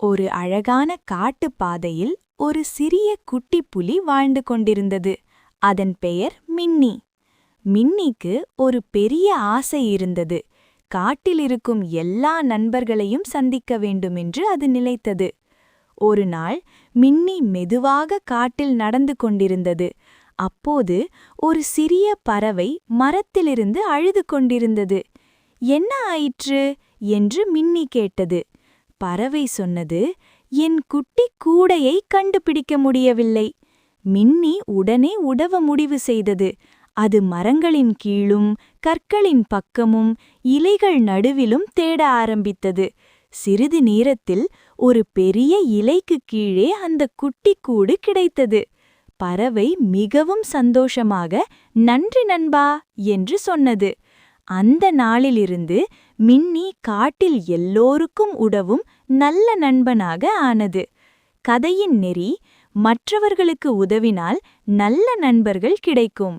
ஒரு அழகான காட்டுப் பாதையில் ஒரு சிறிய குட்டிப் புலி வாழ்ந்து கொண்டிருந்தது. அதன் பெயர் மின்னி. மின்னிக்கு ஒரு பெரிய ஆசை இருந்தது. காட்டிலிருக்கும் எல்லா நண்பர்களையும் சந்திக்க வேண்டுமென்று அது நினைத்தது. ஒரு நாள் மின்னி மெதுவாக காட்டில் நடந்து கொண்டிருந்தது. அப்போது ஒரு சிறிய பறவை மரத்திலிருந்து அழுது கொண்டிருந்தது. என்ன ஆயிற்று என்று மின்னி கேட்டது. பறவை சொன்னது, என் குட்டி கூடையை கண்டுபிடிக்க முடியவில்லை. மின்னி உடனே உதவ முடிவு செய்தது. அது மரங்களின் கீழும் கற்களின் பக்கமும் இலைகள் நடுவிலும் தேட ஆரம்பித்தது. சிறிது நேரத்தில் ஒரு பெரிய இலைக்கு கீழே அந்த குட்டி கூடு கிடைத்தது. பறவை மிகவும் சந்தோஷமாக நன்றி நண்பா என்று சொன்னது. அந்த நாளிலிருந்து மின்னி காட்டில் எல்லோருக்கும் உதவும் நல்ல நண்பனாக ஆனது. கதையின் நெறி: மற்றவர்களுக்கு உதவினால் நல்ல நண்பர்கள் கிடைக்கும்.